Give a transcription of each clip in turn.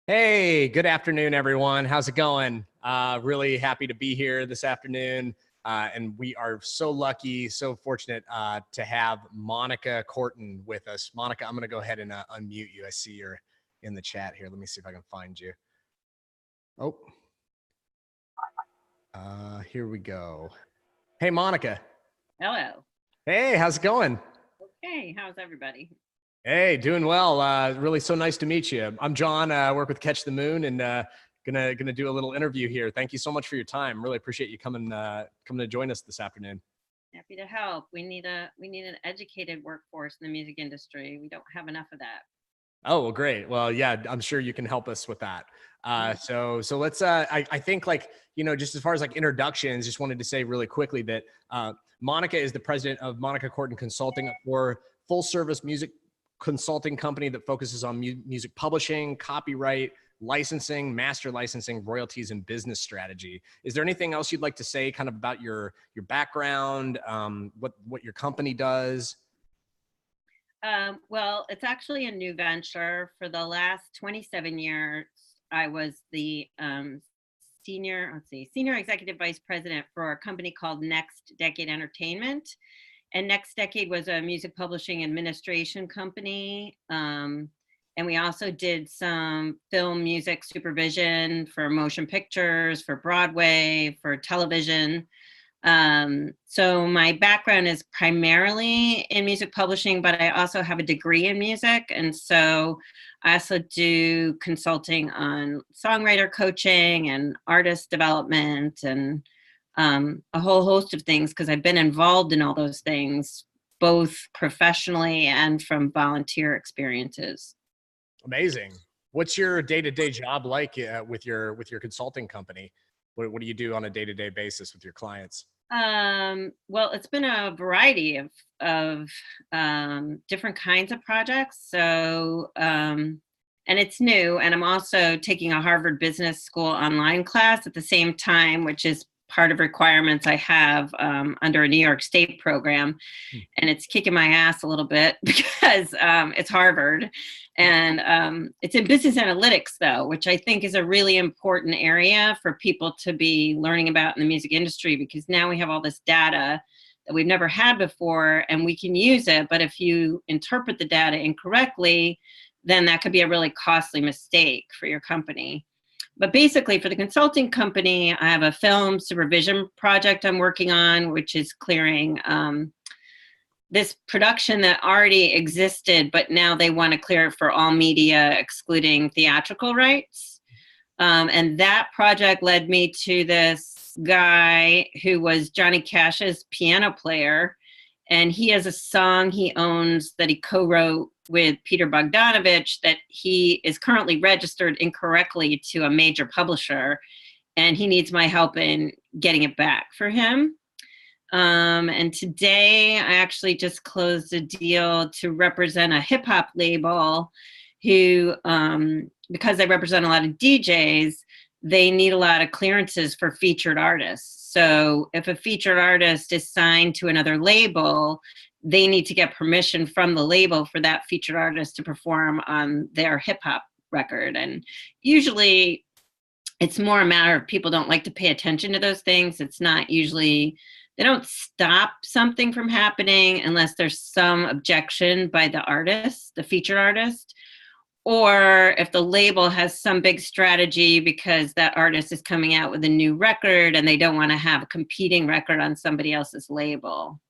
Hey, good afternoon, everyone. How's it going? Really happy to be here this afternoon. And we are so lucky, so fortunate to have Monica Carton with us. Monica, I'm going to go ahead and unmute you. I see you're in the chat here. Let me see if I can find you. Oh, here we go. Hey, Monica. Hello. Hey, how's it going? Okay, how's everybody? Hey, doing well. Really so nice to meet you. I'm John. I work with Catch the Moon, and gonna do a little interview here. Thank you so much for your time. Really appreciate you coming to join us this afternoon. Happy to help. We need an educated workforce in the music industry. We don't have enough of that. Oh, well, great. Well, yeah, I'm sure you can help us with that. So let's. I think just as far as like introductions, just wanted to say really quickly that Monica is the president of Monica Carton Consulting, for full service music consulting company that focuses on music publishing, copyright, licensing, master licensing, royalties, and business strategy. Is there anything else you'd like to say kind of about your background, what your company does? Well, it's actually a new venture. For the last 27 years, I was the senior executive vice president for a company called Next Decade Entertainment. And Next Decade was a music publishing administration company. And we also did some film music supervision for motion pictures, for Broadway, for television. So my background is primarily in music publishing, but I also have a degree in music. And so I also do consulting on songwriter coaching and artist development and a whole host of things, because I've been involved in all those things, both professionally and from volunteer experiences. Amazing. What's your day-to-day job like with your consulting company? What do you do on a day-to-day basis with your clients? Well, it's been a variety of different kinds of projects. So, and it's new. And I'm also taking a Harvard Business School online class at the same time, which is part of requirements I have under a New York State program. And it's kicking my ass a little bit because it's Harvard. And it's in business analytics, though, which I think is a really important area for people to be learning about in the music industry, because now we have all this data that we've never had before and we can use it. But if you interpret the data incorrectly, then that could be a really costly mistake for your company. But basically, for the consulting company, I have a film supervision project I'm working on, which is clearing this production that already existed, but now they want to clear it for all media, excluding theatrical rights. And that project led me to this guy who was Johnny Cash's piano player. And he has a song he owns that he co-wrote with Peter Bogdanovich that he is currently registered incorrectly to a major publisher. And he needs my help in getting it back for him. And today I actually just closed a deal to represent a hip hop label who, because they represent a lot of DJs, they need a lot of clearances for featured artists. So if a featured artist is signed to another label, they need to get permission from the label for that featured artist to perform on their hip hop record. And usually it's more a matter of people don't like to pay attention to those things. It's not usually, they don't stop something from happening unless there's some objection by the artist, the featured artist, or if the label has some big strategy because that artist is coming out with a new record and they don't want to have a competing record on somebody else's label.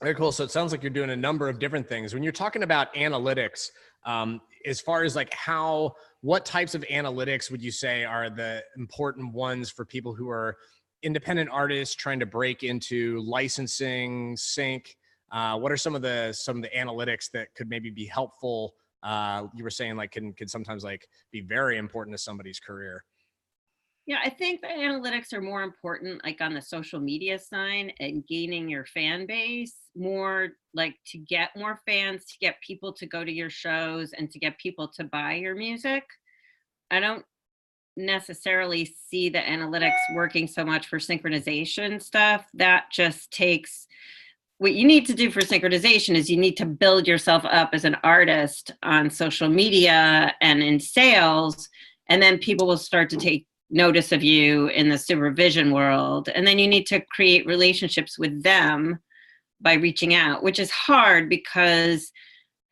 Very cool. So it sounds like you're doing a number of different things. When you're talking about analytics, as far as like what types of analytics would you say are the important ones for people who are independent artists trying to break into licensing, sync? What are some of the analytics that could maybe be helpful? You were saying like can sometimes like be very important to somebody's career. Yeah, I think the analytics are more important like on the social media side and gaining your fan base, more like to get more fans, to get people to go to your shows and to get people to buy your music. I don't necessarily see the analytics working so much for synchronization stuff. That just takes what you need to do for synchronization is you need to build yourself up as an artist on social media and in sales, and then people will start to take notice of you in the supervision world, and then you need to create relationships with them by reaching out, which is hard because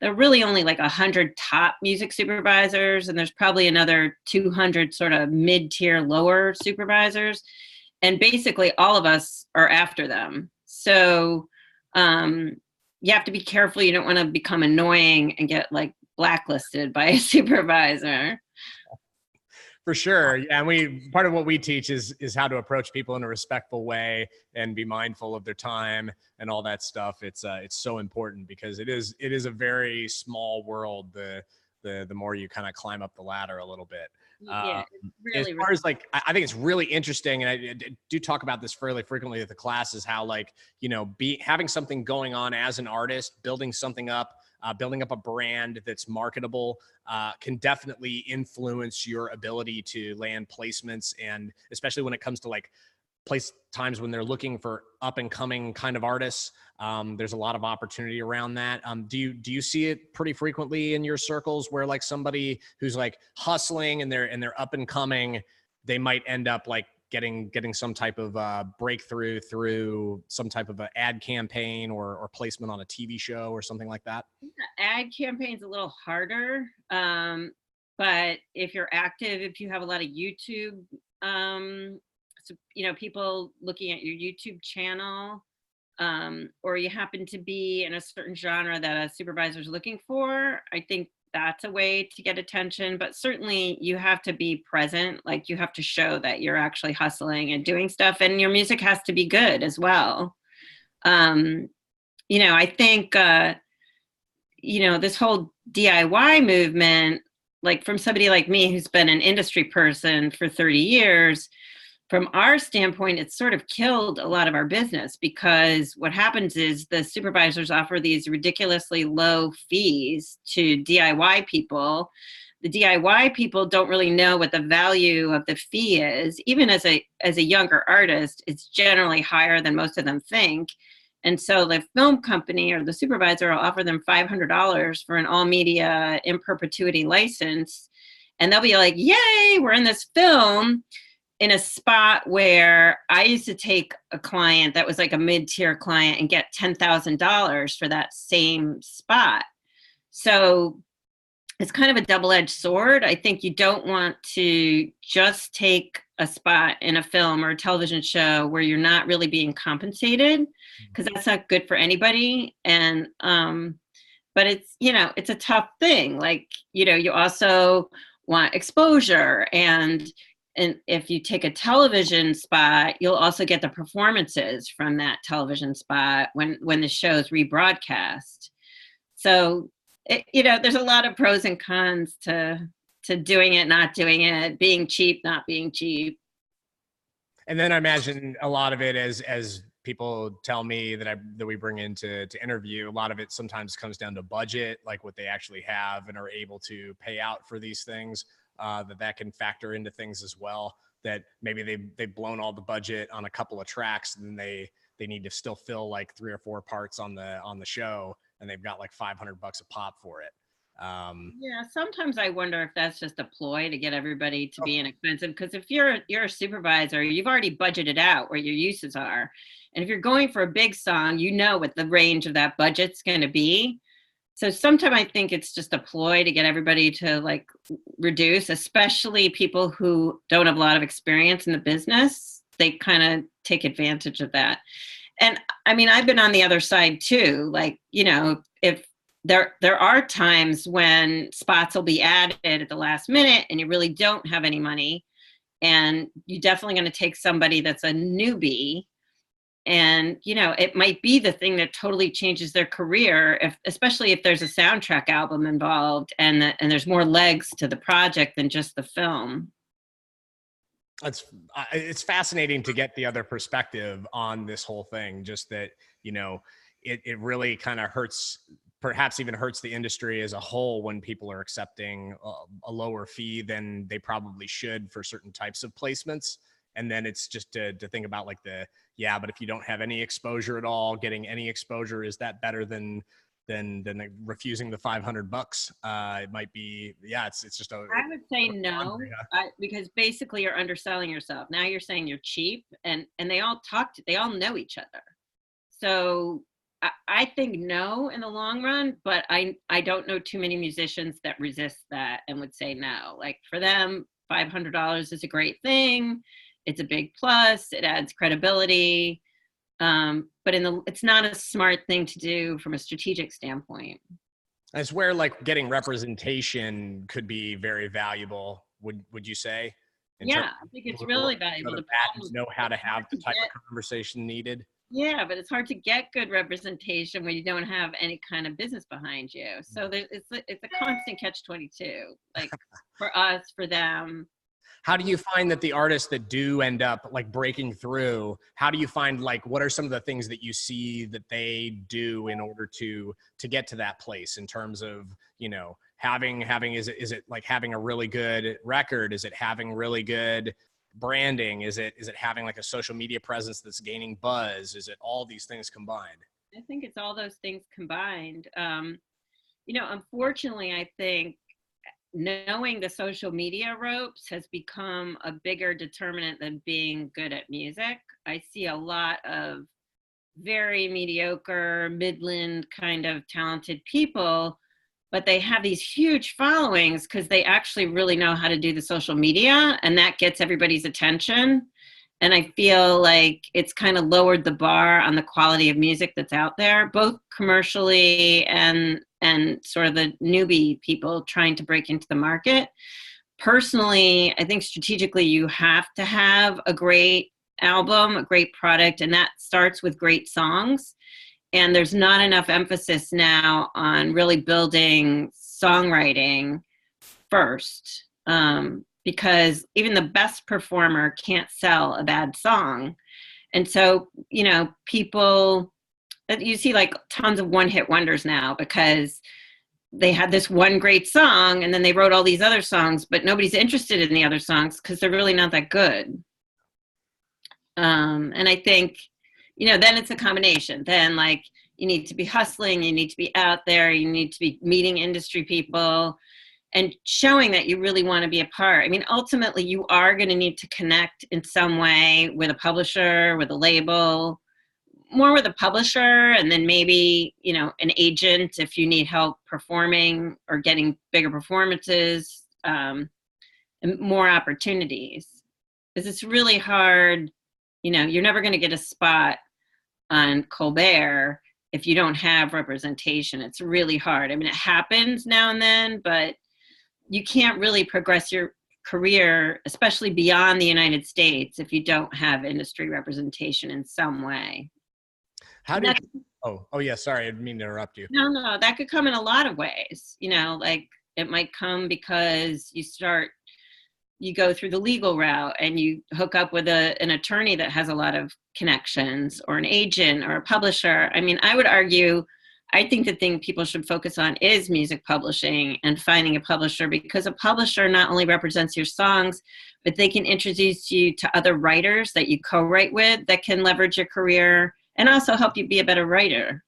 there are really only like 100 top music supervisors, and there's probably another 200 sort of mid-tier lower supervisors, and basically all of us are after them. So um, you have to be careful. You don't want to become annoying and get like blacklisted by a supervisor. For sure. Yeah. And part of what we teach is how to approach people in a respectful way and be mindful of their time and all that stuff. It's so important because it is a very small world. The more you kind of climb up the ladder a little bit. Yeah, As really. far as like, I think it's really interesting, and I do talk about this fairly frequently at the classes, how like, having something going on as an artist, building something up, building up a brand that's marketable, can definitely influence your ability to land placements. And especially when it comes to like place times when they're looking for up and coming kind of artists, there's a lot of opportunity around that. Do you see it pretty frequently in your circles where like somebody who's like hustling and they're up and coming, they might end up like getting some type of breakthrough through some type of an ad campaign or placement on a TV show or something like that? Ad campaign's a little harder, but if you're active, if you have a lot of YouTube, so, people looking at your YouTube channel, or you happen to be in a certain genre that a supervisor is looking for, I think that's a way to get attention. But certainly you have to be present. Like you have to show that you're actually hustling and doing stuff, and your music has to be good as well. Um, I think, this whole DIY movement, like from somebody like me who's been an industry person for 30 years, from our standpoint, it's sort of killed a lot of our business because what happens is the supervisors offer these ridiculously low fees to DIY people. The DIY people don't really know what the value of the fee is. Even as a younger artist, it's generally higher than most of them think. And so the film company or the supervisor will offer them $500 for an all media in perpetuity license. And they'll be like, yay, we're in this film, in a spot where I used to take a client that was like a mid-tier client and get $10,000 for that same spot. So it's kind of a double-edged sword. I think you don't want to just take a spot in a film or a television show where you're not really being compensated, because that's not good for anybody. And but it's a tough thing. Like, you also want exposure, and if you take a television spot, you'll also get the performances from that television spot when the show's rebroadcast. So, there's a lot of pros and cons to doing it, not doing it, being cheap, not being cheap. And then I imagine a lot of it, as people tell me that we bring in to interview, a lot of it sometimes comes down to budget, like what they actually have and are able to pay out for these things. That can factor into things as well. That maybe they've blown all the budget on a couple of tracks, and then they need to still fill like 3 or 4 parts on the show, and they've got like $500 a pop for it. Yeah, sometimes I wonder if that's just a ploy to get everybody to be inexpensive. Because if you're a supervisor, you've already budgeted out where your uses are, and if you're going for a big song, you know what the range of that budget's going to be. So sometimes I think it's just a ploy to get everybody to like reduce, especially people who don't have a lot of experience in the business. They kind of take advantage of that. And I mean, I've been on the other side too. Like, if there are times when spots will be added at the last minute and you really don't have any money, and you're definitely going to take somebody that's a newbie, and it might be the thing that totally changes their career, especially if there's a soundtrack album involved, and there's more legs to the project than just the film. It's fascinating to get the other perspective on this whole thing. Just that, it really kind of hurts, perhaps even hurts the industry as a whole when people are accepting a lower fee than they probably should for certain types of placements. And then it's just to think about like yeah, but if you don't have any exposure at all, getting any exposure, is that better than like refusing the $500? It might be, yeah, it's just I would say no, because basically you're underselling yourself. Now you're saying you're cheap, and they all they all know each other. So I think no in the long run, but I don't know too many musicians that resist that and would say no. Like for them, $500 is a great thing. It's a big plus. It adds credibility. But it's not a smart thing to do from a strategic standpoint. It's where like getting representation could be very valuable. Would you say? Yeah, I think it's really valuable to to know how to have the type of conversation needed. Yeah, but it's hard to get good representation when you don't have any kind of business behind you. So it's a constant catch-22, like for us, for them. How do you find that the artists that do end up like breaking through, how do you find like, what are some of the things that you see that they do in order to get to that place in terms of, you know, having, is it like having a really good record? Is it having really good branding? Is it having like a social media presence that's gaining buzz? Is it all these things combined? I think it's all those things combined. You know, unfortunately, I think knowing the social media ropes has become a bigger determinant than being good at music. I see a lot of very mediocre, midland kind of talented people, but they have these huge followings because they actually really know how to do the social media, and that gets everybody's attention. And I feel like it's kind of lowered the bar on the quality of music that's out there, both commercially and sort of the newbie people trying to break into the market. Personally, I think strategically you have to have a great album, a great product, and that starts with great songs. And there's not enough emphasis now on really building songwriting first, because even the best performer can't sell a bad song. And so, you know, people, you see like tons of one-hit wonders now because they had this one great song and then they wrote all these other songs, but nobody's interested in the other songs because they're really not that good. And I think, you know, then it's a combination. Then like you need to be hustling, you need to be out there, you need to be meeting industry people and showing that you really want to be a part. I mean, ultimately you are going to need to connect in some way with a publisher, with a label, more with a publisher, and then maybe, you know, an agent if you need help performing or getting bigger performances, and more opportunities. Because it's really hard, you know, you're never going to get a spot on Colbert if you don't have representation. It's really hard. I mean, it happens now and then, but you can't really progress your career, especially beyond the United States, if you don't have industry representation in some way. How do oh yeah, sorry, I didn't mean to interrupt you. No, that could come in a lot of ways. You know, like it might come because you go through the legal route and you hook up with an attorney that has a lot of connections, or an agent or a publisher. I mean, I would argue, I think the thing people should focus on is music publishing and finding a publisher, because a publisher not only represents your songs, but they can introduce you to other writers that you co-write with that can leverage your career and also help you be a better writer.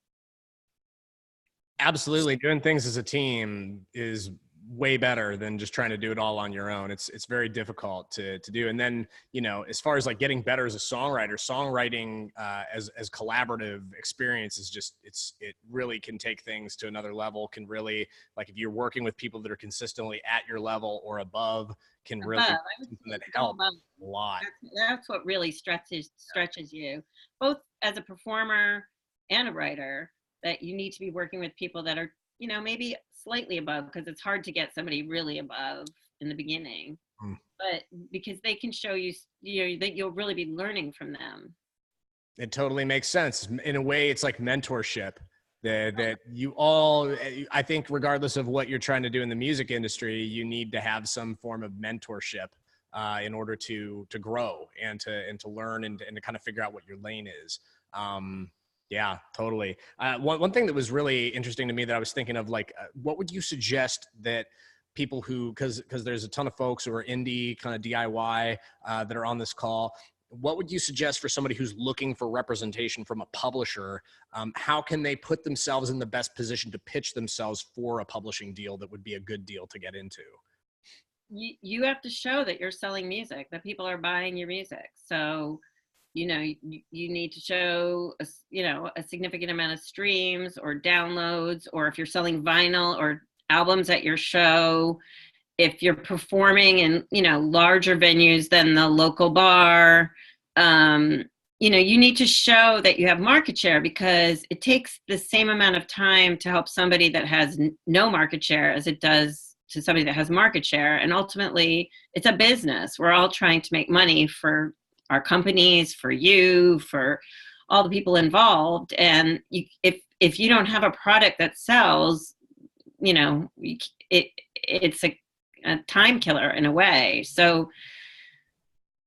Absolutely. Doing things as a team is way better than just trying to do it all on your own. It's very difficult to do. And then, you know, as far as like getting better as a songwriter, songwriting as collaborative experience is just, it really can take things to another level, can really, like if you're working with people that are consistently at your level or above, can really something that helps a lot. That's what really stretches you, both as a performer and a writer, that you need to be working with people that are, you know, maybe slightly above, because it's hard to get somebody really above in the beginning, but because they can show you, you know, that you'll really be learning from them. It totally makes sense. In a way, it's like mentorship that you all, I think regardless of what you're trying to do in the music industry, you need to have some form of mentorship in order to grow and to learn and to kind of figure out what your lane is. Yeah, totally. One thing that was really interesting to me that I was thinking of, like, what would you suggest that people who, because there's a ton of folks who are indie kind of DIY that are on this call, what would you suggest for somebody who's looking for representation from a publisher? How can they put themselves in the best position to pitch themselves for a publishing deal that would be a good deal to get into? You have to show that you're selling music, that people are buying your music. So, you need to show a significant amount of streams or downloads, or if you're selling vinyl or albums at your show, if you're performing in larger venues than the local bar, you need to show that you have market share, because it takes the same amount of time to help somebody that has no market share as it does to somebody that has market share. And ultimately, it's a business. We're all trying to make money for our companies, for you, for all the people involved. And if you don't have a product that sells, it's a time killer in a way. So,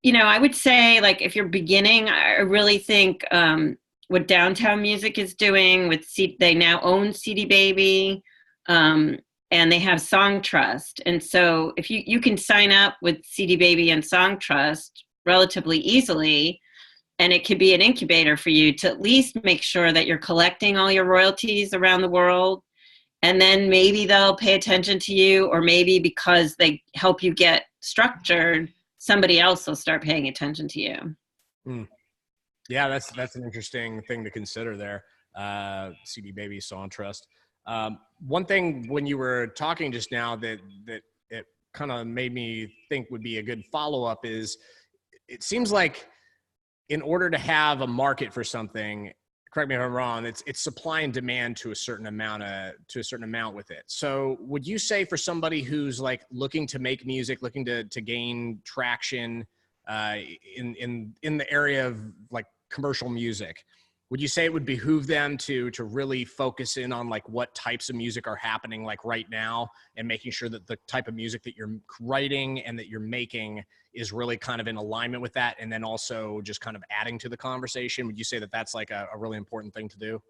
I would say, like, if you're beginning, I really think what Downtown Music is doing with they now own CD Baby, and they have Song Trust. And so if you can sign up with CD Baby and Song Trust relatively easily, and it could be an incubator for you to at least make sure that you're collecting all your royalties around the world. And then maybe they'll pay attention to you, or maybe because they help you get structured, somebody else will start paying attention to you. Yeah, that's an interesting thing to consider there. CD Baby, Song Trust. One thing when you were talking just now that it kind of made me think would be a good follow-up is, it seems like in order to have a market for something, correct me if I'm wrong, it's supply and demand to a certain amount with it. So would you say for somebody who's like looking to make music, looking to gain traction in the area of like commercial music, would you say it would behoove them to really focus in on like what types of music are happening like right now, and making sure that the type of music that you're writing and that you're making is really kind of in alignment with that, and then also just kind of adding to the conversation? Would you say that that's like a really important thing to do?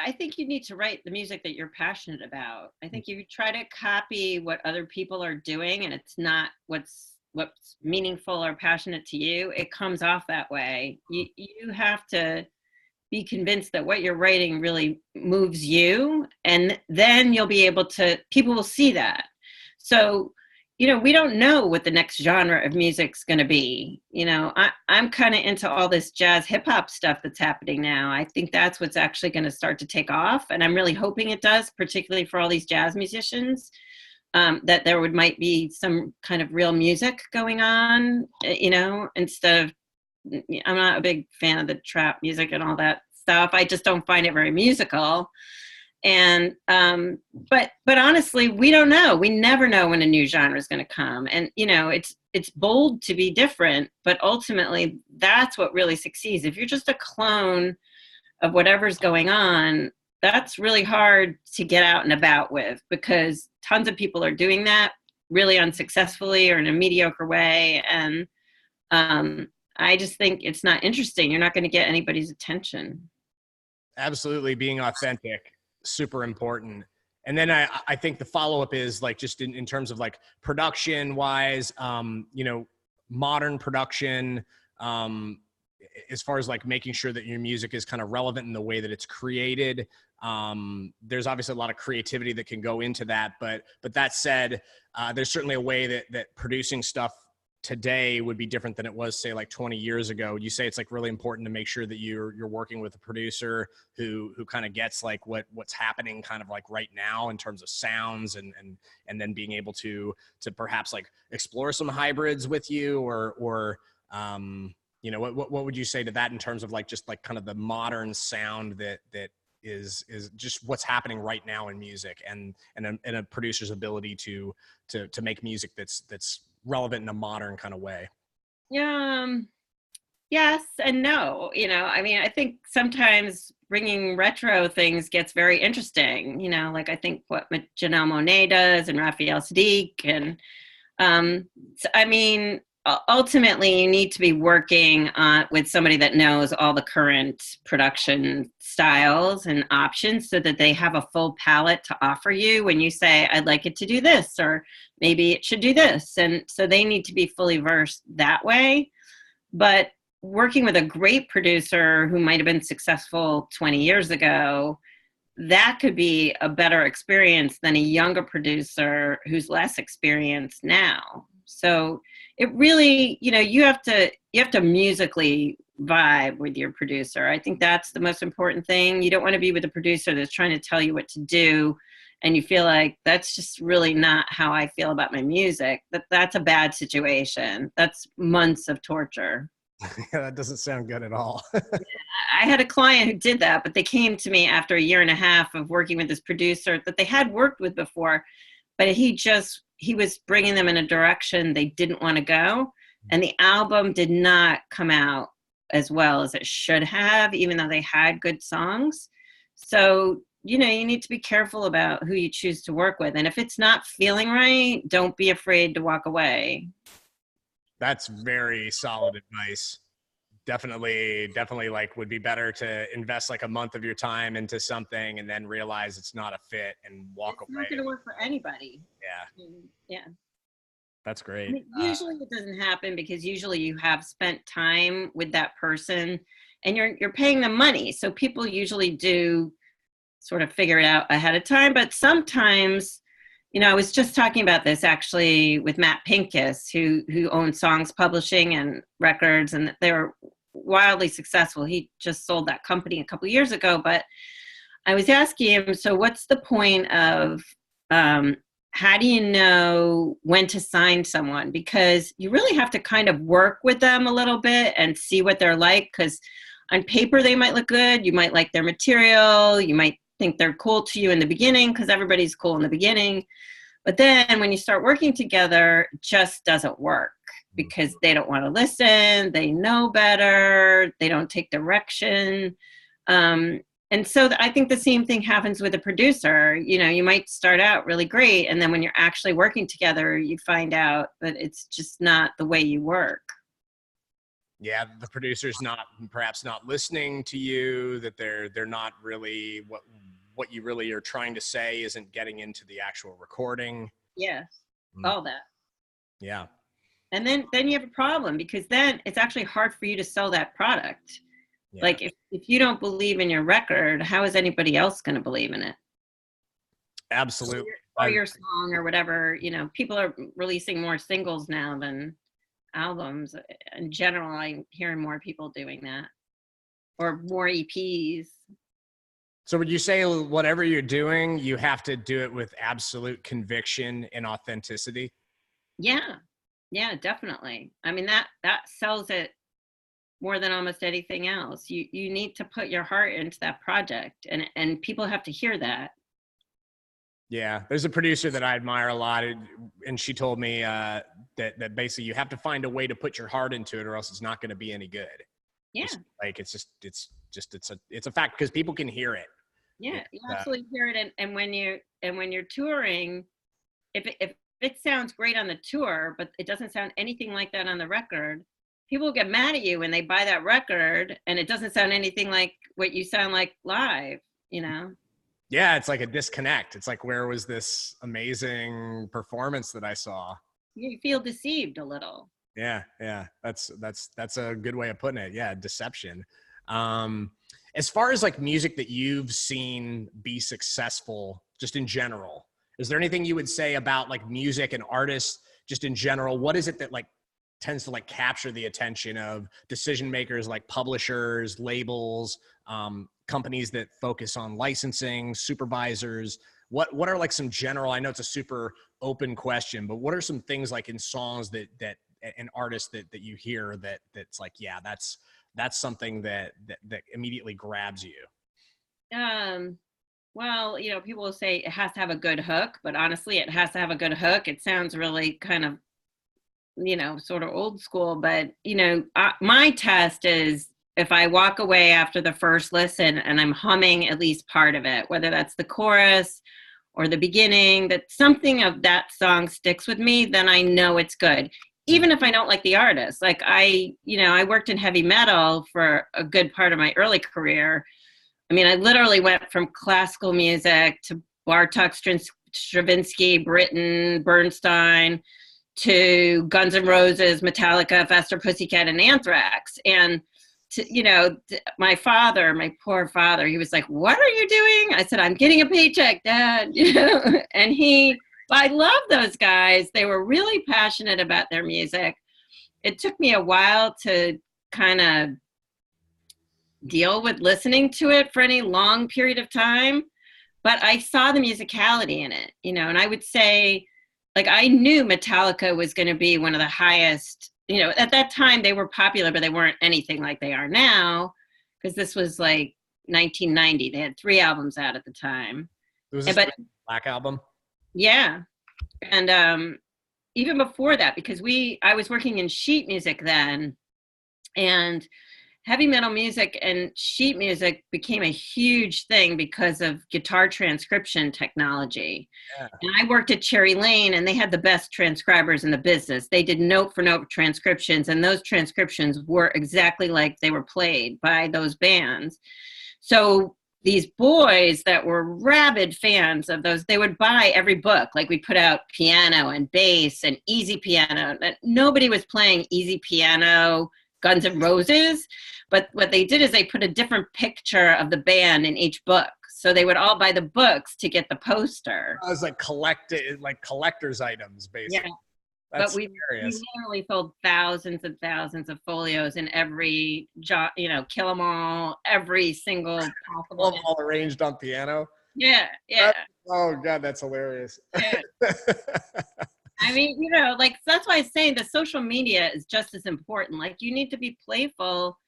I think you need to write the music that you're passionate about. I think if you try to copy what other people are doing and it's not what's meaningful or passionate to you, it comes off that way. You have to be convinced that what you're writing really moves you, and then you'll be able to, people will see that. So, we don't know what the next genre of music's going to be. I'm kind of into all this jazz hip hop stuff that's happening now. I think that's what's actually going to start to take off. And I'm really hoping it does, particularly for all these jazz musicians, that there might be some kind of real music going on, instead of, I'm not a big fan of the trap music and all that stuff. I just don't find it very musical. And, but honestly, we don't know. We never know when a new genre is going to come. And, it's bold to be different, but ultimately that's what really succeeds. If you're just a clone of whatever's going on, that's really hard to get out and about with, because tons of people are doing that really unsuccessfully or in a mediocre way. And I just think it's not interesting. You're not going to get anybody's attention. Absolutely. Being authentic, super important. And then I think the follow-up is like, just in terms of like production wise, modern production, as far as like making sure that your music is kind of relevant in the way that it's created. There's obviously a lot of creativity that can go into that, but that said, there's certainly a way that producing stuff today would be different than it was, say, like 20 years ago. You say it's like really important to make sure that you're working with a producer who kind of gets like what's happening kind of like right now in terms of sounds, and then being able to perhaps like explore some hybrids with you, or what would you say to that in terms of like just like kind of the modern sound that is just what's happening right now in music, and a producer's ability to make music that's relevant in a modern kind of way? Yes and no. I think sometimes bringing retro things gets very interesting. Like I think what Janelle Monáe does and Raphael Sadiq, and ultimately you need to be working with somebody that knows all the current production styles and options so that they have a full palette to offer you when you say, I'd like it to do this, or maybe it should do this. And so they need to be fully versed that way. But working with a great producer who might have been successful 20 years ago, that could be a better experience than a younger producer who's less experienced now. So it really, you have to musically vibe with your producer. I think that's the most important thing. You don't want to be with a producer that's trying to tell you what to do and you feel like that's just really not how I feel about my music. That's a bad situation. That's months of torture. Yeah, that doesn't sound good at all. I had a client who did that, but they came to me after a year and a half of working with this producer that they had worked with before, but he was bringing them in a direction they didn't want to go. And the album did not come out as well as it should have, even though they had good songs. So, you need to be careful about who you choose to work with. And if it's not feeling right, don't be afraid to walk away. That's very solid advice. Definitely like would be better to invest like a month of your time into something and then realize it's not a fit and walk away. It's not going to work for anybody. Yeah. Yeah. That's great. I mean, usually it doesn't happen because usually you have spent time with that person and you're paying them money. So people usually do sort of figure it out ahead of time. But sometimes, I was just talking about this actually with Matt Pincus, who owns Songs Publishing and Records, and they're wildly successful. He just sold that company a couple of years ago. But I was asking him, so what's the point of how do you know when to sign someone? Because you really have to kind of work with them a little bit and see what they're like. Because on paper, they might look good. You might like their material. You might think they're cool to you in the beginning because everybody's cool in the beginning. But then when you start working together, it just doesn't work because they don't want to listen. They know better. They don't take direction. And so I think the same thing happens with a producer. You might start out really great, and then when you're actually working together, you find out that it's just not the way you work. Yeah, the producer's perhaps not listening to you, that they're not really what you really are trying to say isn't getting into the actual recording. Yes, all that. Yeah. And then you have a problem because then it's actually hard for you to sell that product. Yeah. Like if you don't believe in your record, how is anybody else going to believe in it? Absolutely. Or your song or whatever, people are releasing more singles now than albums. In general, I'm hearing more people doing that or more EPs. So would you say whatever you're doing, you have to do it with absolute conviction and authenticity? Yeah. Yeah, definitely. I mean, that sells it more than almost anything else. You need to put your heart into that project and people have to hear that. Yeah, there's a producer that I admire a lot, and she told me that basically you have to find a way to put your heart into it, or else it's not going to be any good. Yeah, it's a fact because people can hear it. Yeah, you absolutely hear it, and when you're touring, if it sounds great on the tour, but it doesn't sound anything like that on the record, people get mad at you when they buy that record and it doesn't sound anything like what you sound like live. Yeah, it's like a disconnect. It's like, where was this amazing performance that I saw? You feel deceived a little. Yeah. That's a good way of putting it. Yeah, deception. As far as like music that you've seen be successful, just in general, is there anything you would say about like music and artists just in general? What is it that like tends to like capture the attention of decision makers, like publishers, labels, companies that focus on licensing, supervisors? What are like some general, I know it's a super open question, but what are some things like in songs that an artist that you hear that's like, yeah, that's something that immediately grabs you? Well, people will say it has to have a good hook, but honestly, it has to have a good hook. It sounds really kind of, sort of old school, but, my test is if I walk away after the first listen and I'm humming at least part of it, whether that's the chorus or the beginning, that something of that song sticks with me, then I know it's good. even if I don't like the artist. Like I worked in heavy metal for a good part of my early career. I mean, I literally went from classical music to Bartok, Stravinsky, Britten, Bernstein, to Guns N' Roses, Metallica, Faster Pussycat, and Anthrax. And my father, my poor father, he was like, "What are you doing?" I said, "I'm getting a paycheck, Dad." And I love those guys. They were really passionate about their music. It took me a while to kind of deal with listening to it for any long period of time, but I saw the musicality in it, and I would say, like, I knew Metallica was going to be one of the highest, at that time they were popular, but they weren't anything like they are now, because this was like 1990. They had 3 albums out at the time. It was this Black Album. Yeah. And even before that, because I was working in sheet music then, and heavy metal music and sheet music became a huge thing because of guitar transcription technology. Yeah. And I worked at Cherry Lane, and they had the best transcribers in the business. They did note for note transcriptions, and those transcriptions were exactly like they were played by those bands. So these boys that were rabid fans of those, they would buy every book. Like, we put out piano and bass and easy piano. Nobody was playing easy piano, Guns N' Roses, but what they did is they put a different picture of the band in each book. So they would all buy the books to get the poster. It was like collector's items, basically. Yeah. That's but we literally sold thousands and thousands of folios in every, Kill 'Em All, every single possible. All arranged on piano. Yeah. Oh God, that's hilarious. Yeah. I mean, that's why I'm saying the social media is just as important. Like, you need to be playful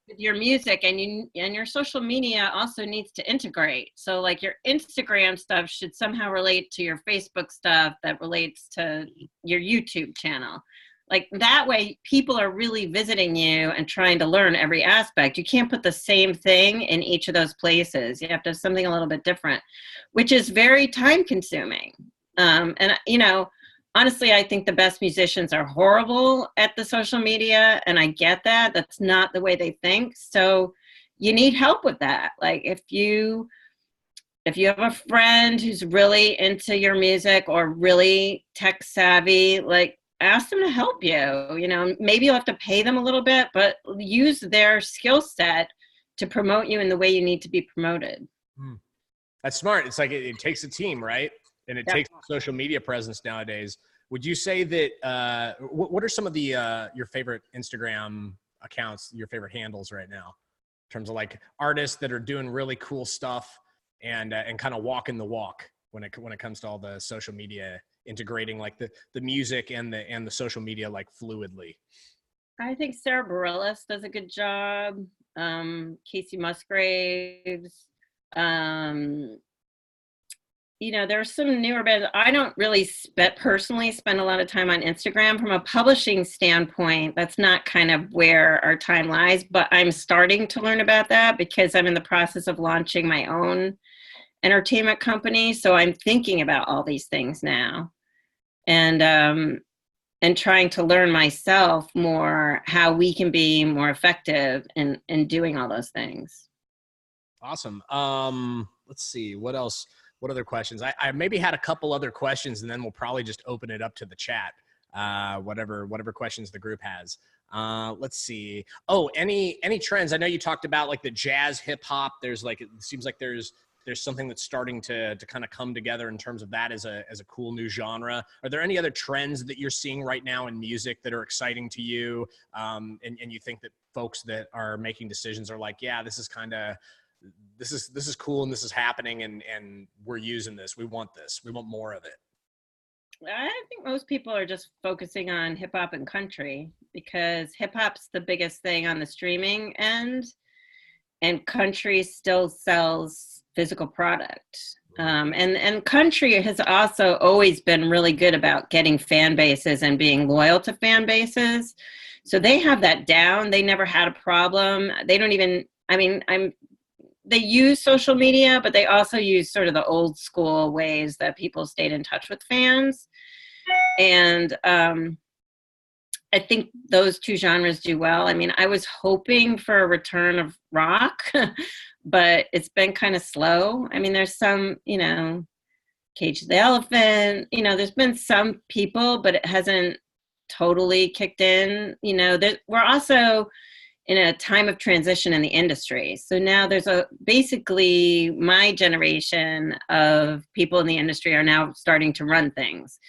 with your music, and your social media also needs to integrate. So, like, your Instagram stuff should somehow relate to your Facebook stuff that relates to your YouTube channel. Like, that way people are really visiting you and trying to learn every aspect. You can't put the same thing in each of those places. You have to have something a little bit different, which is very time consuming. Honestly, I think the best musicians are horrible at the social media, and I get that. That's not the way they think. So you need help with that. Like, if you have a friend who's really into your music or really tech savvy, like, ask them to help you. Maybe you'll have to pay them a little bit, but use their skill set to promote you in the way you need to be promoted. That's smart. It's like it takes a team, right? And it takes social media presence nowadays. Would you say that, what are some of the, your favorite Instagram accounts, your favorite handles right now, in terms of like artists that are doing really cool stuff and kind of walking the walk when it comes to all the social media, integrating like the music and the social media, like, fluidly? I think Sarah Bareilles does a good job. Casey Musgraves, there's some newer bands. I don't really personally spend a lot of time on Instagram. From a publishing standpoint, that's not kind of where our time lies, but I'm starting to learn about that because I'm in the process of launching my own entertainment company. So I'm thinking about all these things now, and trying to learn myself more how we can be more effective in doing all those things. Awesome. Let's see, what else? What other questions? I maybe had a couple other questions, and then we'll probably just open it up to the chat. Whatever questions the group has. Let's see. Oh, any trends? I know you talked about like the jazz hip hop. There's like, it seems like there's something that's starting to kind of come together in terms of that as a cool new genre. Are there any other trends that you're seeing right now in music that are exciting to you? And you think that folks that are making decisions are like, yeah, this is cool, and this is happening, and we're using this. We want this. We want more of it. I think most people are just focusing on hip hop and country because hip hop's the biggest thing on the streaming end, and country still sells physical product. And country has also always been really good about getting fan bases and being loyal to fan bases. So they have that down. They never had a problem. They don't even, they use social media, but they also use sort of the old school ways that people stayed in touch with fans. And I think those two genres do well. I mean, I was hoping for a return of rock, but it's been kind of slow. I mean, there's some, Cage the Elephant, there's been some people, but it hasn't totally kicked in. We're also in a time of transition in the industry. So now there's basically my generation of people in the industry are now starting to run things.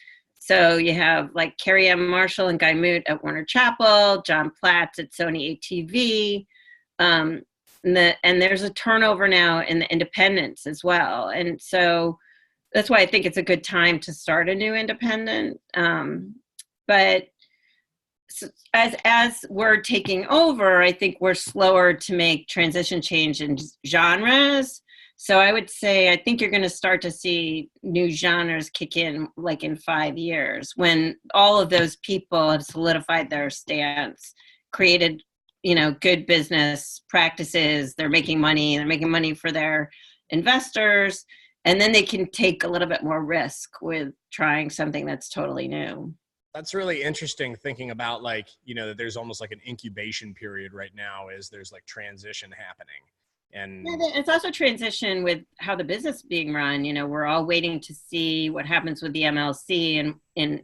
So you have like Carrie M. Marshall and Guy Moot at Warner Chappell, John Platts at Sony ATV. And there's a turnover now in the independents as well. And so that's why I think it's a good time to start a new independent. But as we're taking over, I think we're slower to make transition change in genres. So I would say, I think you're going to start to see new genres kick in like in 5 years when all of those people have solidified their stance, created, good business practices. They're making money for their investors. And then they can take a little bit more risk with trying something that's totally new. That's really interesting thinking about that there's almost like an incubation period right now as there's like transition happening. And it's also transition with how the business is being run. We're all waiting to see what happens with the MLC and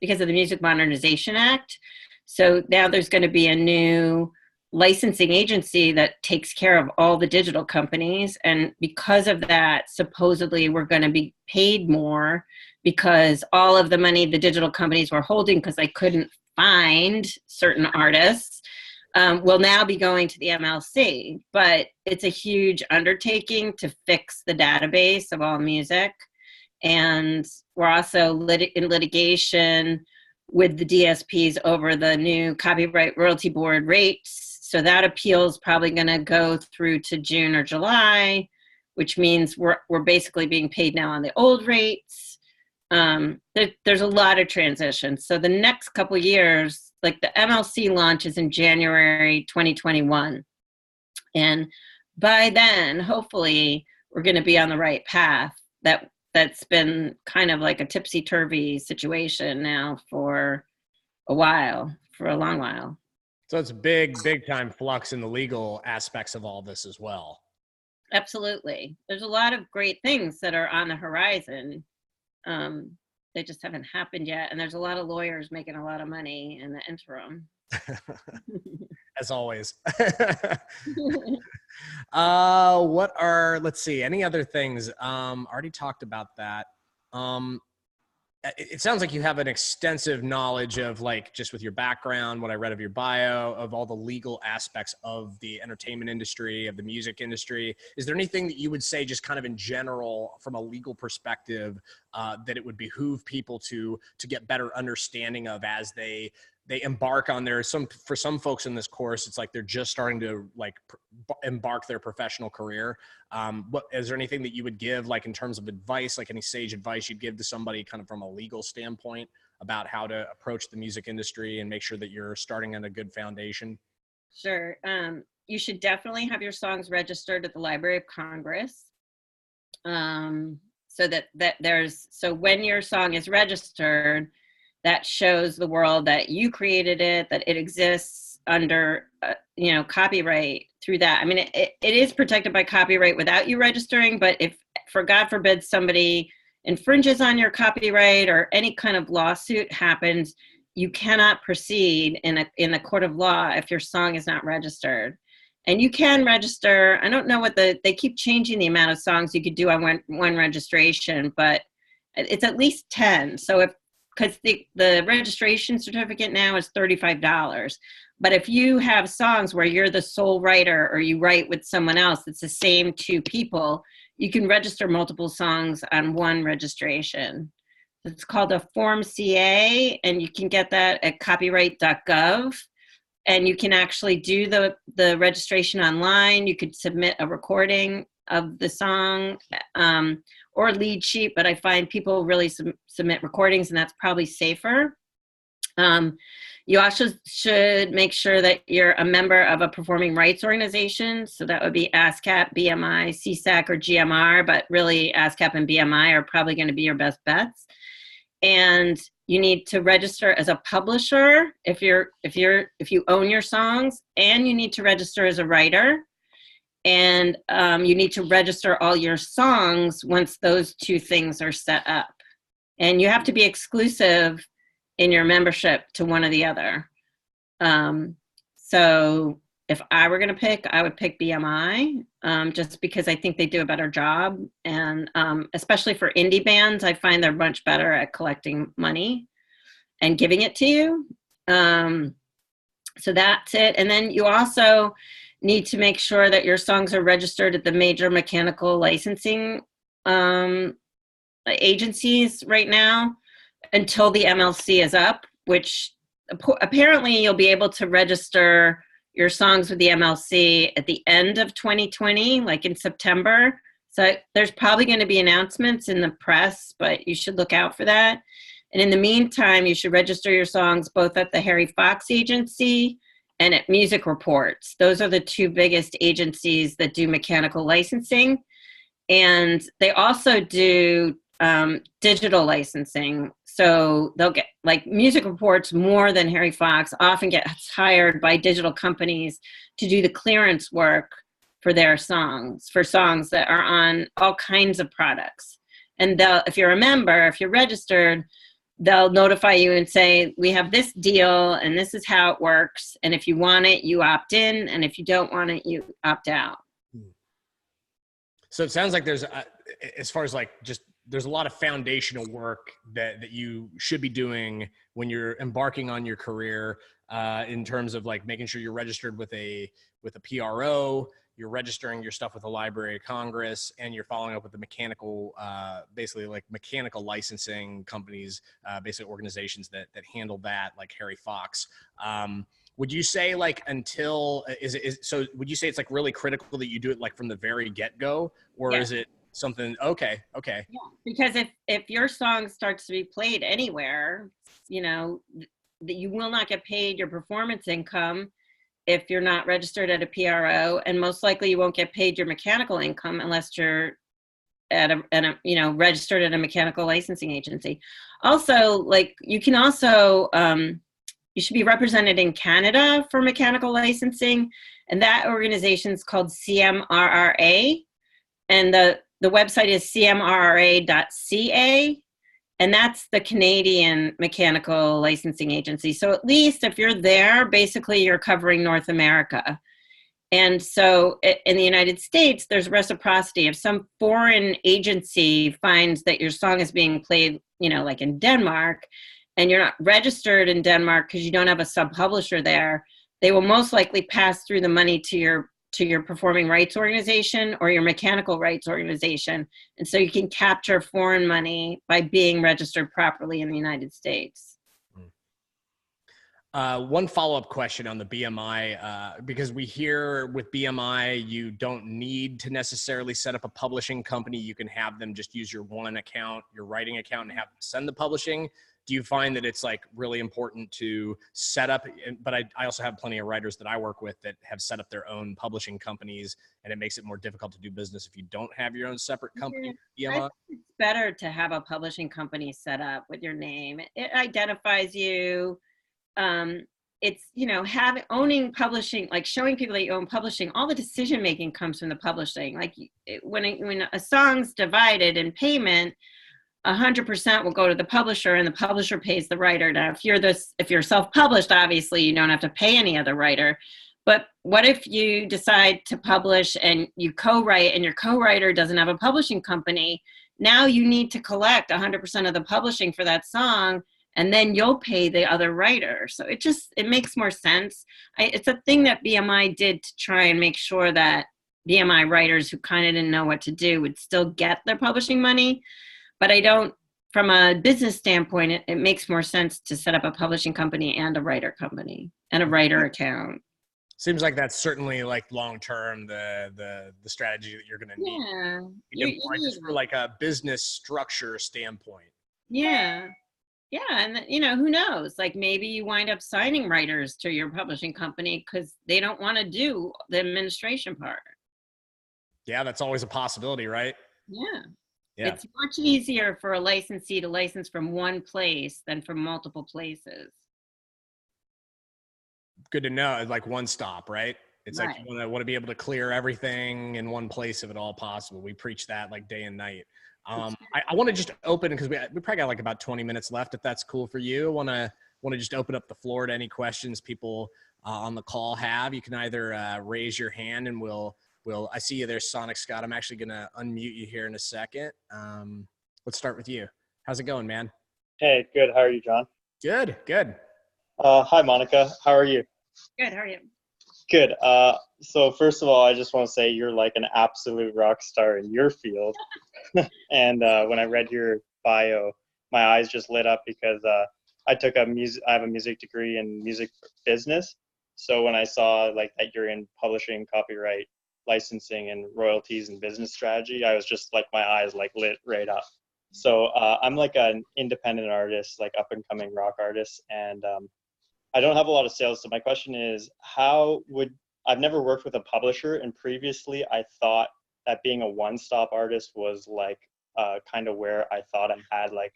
because of the Music Modernization Act. So now there's going to be a new licensing agency that takes care of all the digital companies. And because of that, supposedly we're going to be paid more because all of the money the digital companies were holding because they couldn't find certain artists will now be going to the MLC. But it's a huge undertaking to fix the database of all music. And we're also in litigation with the DSPs over the new Copyright Royalty Board rates. So that appeal is probably going to go through to June or July, which means we're basically being paid now on the old rates. There's a lot of transition. So the next couple of years, like the MLC launches in January 2021. And by then, hopefully, we're going to be on the right path. That's been kind of like a tipsy-turvy situation now for a long while. So it's a big time flux in the legal aspects of all this as well. Absolutely. There's a lot of great things that are on the horizon. They just haven't happened yet. And there's a lot of lawyers making a lot of money in the interim. As always. Let's see, any other things? Already talked about that. It sounds like you have an extensive knowledge of just with your background, what I read of your bio, of all the legal aspects of the entertainment industry, of the music industry. Is there anything that you would say just kind of in general from a legal perspective that it would behoove people to get better understanding of as they embark on for some folks in this course, it's like they're just starting to embark their professional career. Is there anything that you would give in terms of advice, any sage advice you'd give to somebody kind of from a legal standpoint about how to approach the music industry and make sure that you're starting on a good foundation? Sure. You should definitely have your songs registered at the Library of Congress. So when your song is registered, that shows the world that you created it, that it exists under, copyright through that. I mean, it is protected by copyright without you registering, but if, for God forbid, somebody infringes on your copyright or any kind of lawsuit happens, you cannot proceed in a court of law if your song is not registered. And you can register, I don't know what they keep changing the amount of songs you could do on one registration, but it's at least 10. So because the registration certificate now is $35. But if you have songs where you're the sole writer or you write with someone else, it's the same two people, you can register multiple songs on one registration. It's called a Form CA, and you can get that at copyright.gov. And you can actually do the registration online. You could submit a recording of the song or a lead sheet, but I find people really submit recordings, and that's probably safer. You also should make sure that you're a member of a performing rights organization. So that would be ASCAP, BMI, CSAC, or GMR, but really ASCAP and BMI are probably going to be your best bets. And you need to register as a publisher if you own your songs, and you need to register as a writer. And you need to register all your songs once those two things are set up. And you have to be exclusive in your membership to one or the other. So if I were going to pick, I would pick BMI, just because I think they do a better job. And especially for indie bands, I find they're much better at collecting money and giving it to you. So that's it. And then you also need to make sure that your songs are registered at the major mechanical licensing agencies right now until the MLC is up, which apparently you'll be able to register your songs with the MLC at the end of 2020, like in September. So there's probably going to be announcements in the press, but you should look out for that. And in the meantime, you should register your songs both at the Harry Fox Agency and at Music Reports. Those are the two biggest agencies that do mechanical licensing. And they also do digital licensing. So they'll get, like, Music Reports more than Harry Fox often gets hired by digital companies to do the clearance work for their songs, for songs that are on all kinds of products. And they'll, if you're a member, if you're registered, they'll notify you and say, we have this deal and this is how it works. And if you want it, you opt in. And if you don't want it, you opt out. So it sounds like there's, as far as like just, there's a lot of foundational work that you should be doing when you're embarking on your career, in terms of like making sure you're registered with a PRO, you're registering your stuff with the Library of Congress, and you're following up with the mechanical, basically like mechanical licensing companies, basically organizations that handle that, like Harry Fox. Would you say like so would you say it's like really critical that you do it like from the very get-go, or is it something? Okay. Yeah. Because if your song starts to be played anywhere, you know, that you will not get paid your performance income if you're not registered at a PRO, and most likely you won't get paid your mechanical income unless you're at a registered at a mechanical licensing agency. Also, like, you can also you should be represented in Canada for mechanical licensing, and that organization is called CMRRA, and the website is cmrra.ca. And that's the Canadian Mechanical Licensing Agency. So at least if you're there, basically you're covering North America. And so in the United States, there's reciprocity. If some foreign agency finds that your song is being played, you know, like in Denmark, and you're not registered in Denmark because you don't have a sub-publisher there, they will most likely pass through the money to your performing rights organization or your mechanical rights organization. And so you can capture foreign money by being registered properly in the United States. One follow-up question on the BMI, because we hear with BMI, you don't need to necessarily set up a publishing company. You can have them just use your one account, your writing account, and have them send the publishing. Do you find that it's like really important to set up, but I also have plenty of writers that I work with that have set up their own publishing companies, and it makes it more difficult to do business if you don't have your own separate company? I think it's better to have a publishing company set up with your name. It identifies you. It's, you know, owning publishing, like showing people that you own publishing, all the decision making comes from the publishing. Like when a song's divided in payment, 100% will go to the publisher, and the publisher pays the writer. Now, if you're self-published, obviously you don't have to pay any other writer. But what if you decide to publish and you co-write, and your co-writer doesn't have a publishing company? Now you need to collect 100% of the publishing for that song, and then you'll pay the other writer. So it makes more sense. It's a thing that BMI did to try and make sure that BMI writers who kind of didn't know what to do would still get their publishing money. But from a business standpoint, it makes more sense to set up a publishing company and a writer company and a writer account. Seems like that's certainly like long-term, the strategy that you're going to need. Yeah. Just for like a business structure standpoint. Yeah. Yeah. And you know, who knows, like maybe you wind up signing writers to your publishing company because they don't want to do the administration part. Yeah. That's always a possibility, right? Yeah. Yeah. It's much easier for a licensee to license from one place than from multiple places. Good to know. Like one stop, right? It's like Right. you want to be able to clear everything in one place if at all possible. We preach that like day and night. I want to just open because we probably got like about 20 minutes left. If that's cool for you, want to just open up the floor to any questions people on the call have. You can either raise your hand and we'll I see you there, Sonic Scott. I'm actually gonna unmute you here in a second. Let's start with you. How's it going, man? Hey, good. How are you, John? Good, good. Hi, Monica. How are you? Good. How are you? Good. So first of all, I just want to say you're like an absolute rock star in your field. And when I read your bio, my eyes just lit up because I have a music degree in music business. So when I saw like that you're in publishing, copyright, licensing, and royalties and business strategy, I was just like my eyes like lit right up. So I'm like an independent artist, like up and coming rock artist, and I don't have a lot of sales. So my question is, I've never worked with a publisher, and previously I thought that being a one-stop artist was like kind of where I thought I had like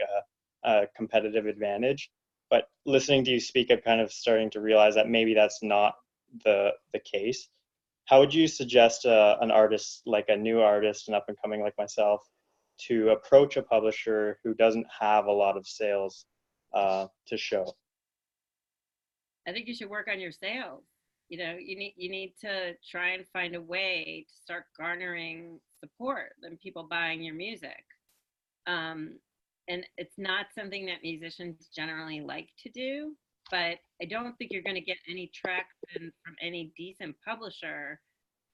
a competitive advantage. But listening to you speak, I'm kind of starting to realize that maybe that's not the case. How would you suggest an artist, like a new artist and up and coming like myself, to approach a publisher who doesn't have a lot of sales to show? I think you should work on your sales. You need to try and find a way to start garnering support and people buying your music. And it's not something that musicians generally like to do, but I don't think you're going to get any traction from any decent publisher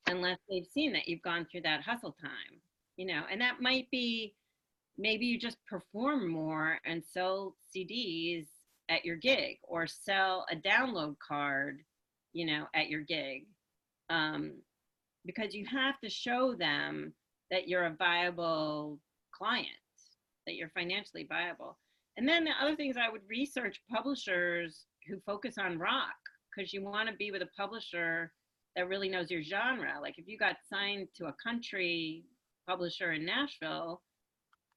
unless they've seen that you've gone through that hustle time. And that might be, maybe you just perform more and sell CDs at your gig, or sell a download card, at your gig. Um, because you have to show them that you're a viable client, that you're financially viable. And then the other things, I would research publishers who focus on rock, because you want to be with a publisher that really knows your genre. Like if you got signed to a country publisher in Nashville,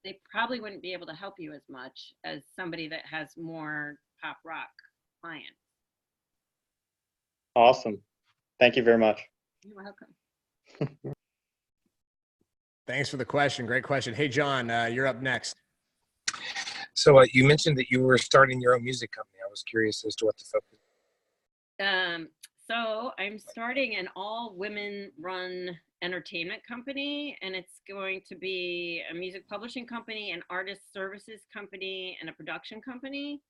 they probably wouldn't be able to help you as much as somebody that has more pop rock clients. Awesome. Thank you very much. You're welcome. Thanks for the question. Great question. Hey, John, you're up next. So you mentioned that you were starting your own music company. I was curious as to what the focus. So I'm starting an all women run entertainment company, and it's going to be a music publishing company, an artist services company, and a production company.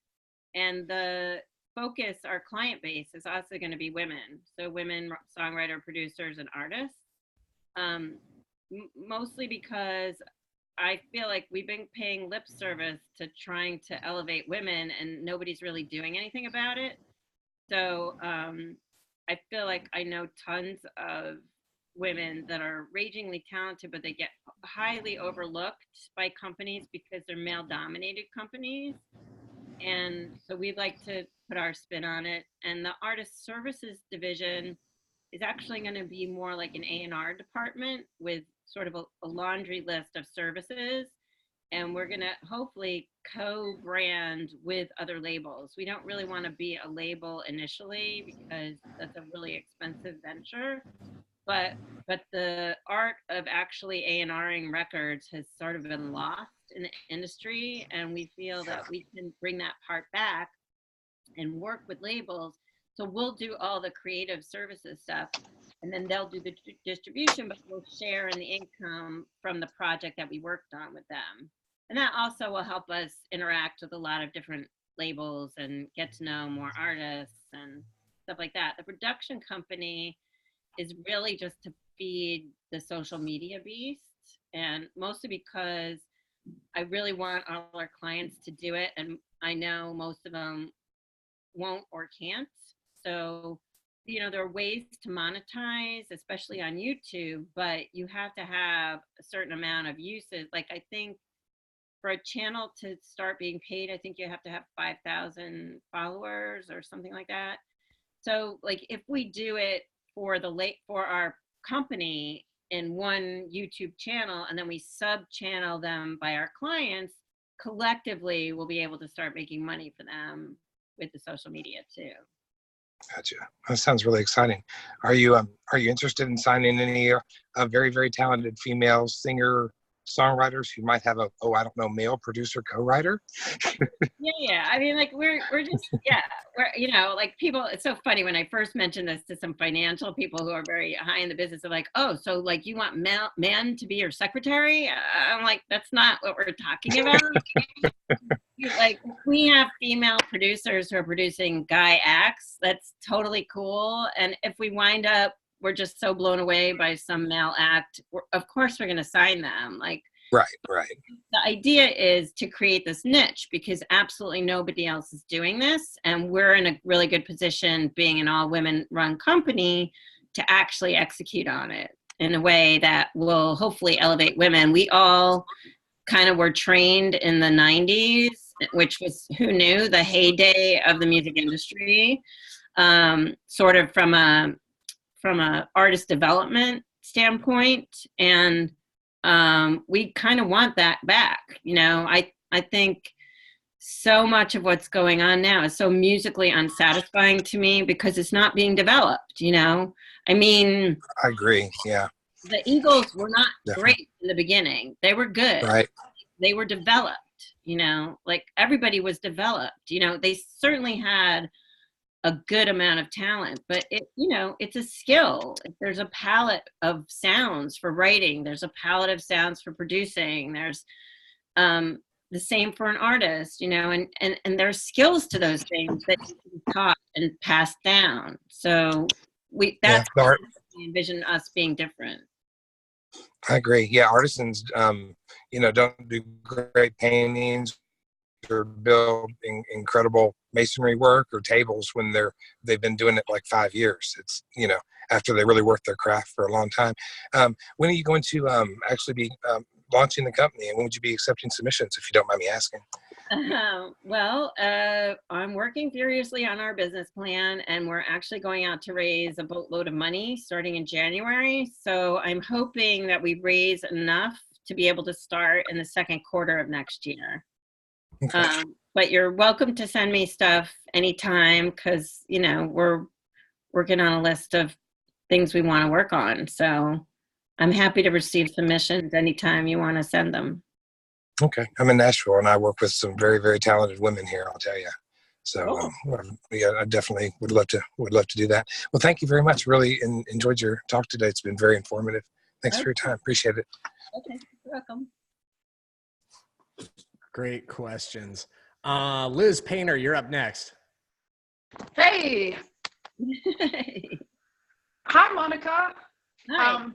And the focus, our client base, is also going to be women. So women songwriter, producers, and artists. Mostly because I feel like we've been paying lip service to trying to elevate women, and nobody's really doing anything about it. So I feel like I know tons of women that are ragingly talented, but they get highly overlooked by companies because they're male dominated companies. And so we'd like to put our spin on it. And the artist services division is actually going to be more like an A&R department with sort of a laundry list of services. And we're going to hopefully co-brand with other labels. We don't really want to be a label initially because that's a really expensive venture. But the art of actually A&Ring records has sort of been lost in the industry, and we feel that we can bring that part back and work with labels. So we'll do all the creative services stuff, and then they'll do the distribution, but we'll share in the income from the project that we worked on with them. And that also will help us interact with a lot of different labels and get to know more artists and stuff like that. The production company is really just to feed the social media beast, and mostly because I really want all our clients to do it, and I know most of them won't or can't. So, there are ways to monetize, especially on YouTube, but you have to have a certain amount of uses. Like I think for a channel to start being paid, I think you have to have 5,000 followers or something like that. So like if we do it for our company, in one YouTube channel, and then we sub-channel them by our clients, collectively we'll be able to start making money for them with the social media too. Gotcha. That sounds really exciting. Are you interested in signing any very, very talented female singer songwriters who might have I don't know, male producer co-writer? Yeah. I mean, like we're just, yeah, we're, like people, it's so funny when I first mentioned this to some financial people who are very high in the business. They're like, oh, so like you want men to be your secretary? I'm like, that's not what we're talking about. Like we have female producers who are producing guy acts. That's totally cool. And if we wind up, we're just so blown away by some male act, of course we're going to sign them. Like, right. The idea is to create this niche because absolutely nobody else is doing this. And we're in a really good position, being an all women run company, to actually execute on it in a way that will hopefully elevate women. We all kind of were trained in the 90s, which was, who knew, the heyday of the music industry, sort of from a artist development standpoint. And we kind of want that back. I think so much of what's going on now is so musically unsatisfying to me because it's not being developed. I mean, I agree. Yeah. The Eagles were not Definitely. great in the beginning. They were good. Right. They were developed, like everybody was developed. They certainly had a good amount of talent, but it's a skill. There's a palette of sounds for writing. There's a palette of sounds for producing. There's the same for an artist, and there's skills to those things that you can be taught and passed down. So that's how we envision us being different. I agree. Yeah, artisans, don't do great paintings or build incredible masonry work or tables when they've been doing it like 5 years. It's after they really worked their craft for a long time. When are you going to actually be launching the company, and when would you be accepting submissions, if you don't mind me asking? I'm working furiously on our business plan, and we're actually going out to raise a boatload of money starting in January. So I'm hoping that we raise enough to be able to start in the second quarter of next year. Okay. But you're welcome to send me stuff anytime, because we're working on a list of things we want to work on. So I'm happy to receive submissions anytime you want to send them. Okay. I'm in Nashville, and I work with some very, very talented women here, I'll tell you. So I definitely would love to do that. Well, thank you very much. Really enjoyed your talk today. It's been very informative. Thanks for your time. Appreciate it. Okay. You're welcome. Great questions. Liz Painter, you're up next. Hey. Hi, Monica. Hi.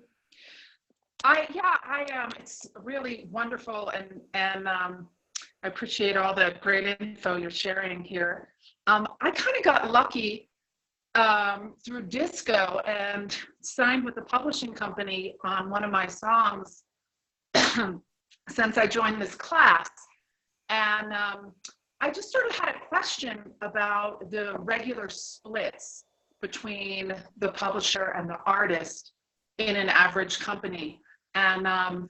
It's really wonderful, and I appreciate all the great info you're sharing here. I kind of got lucky through disco and signed with the publishing company on one of my songs since I joined this class. And I just sort of had a question about the regular splits between the publisher and the artist in an average company. And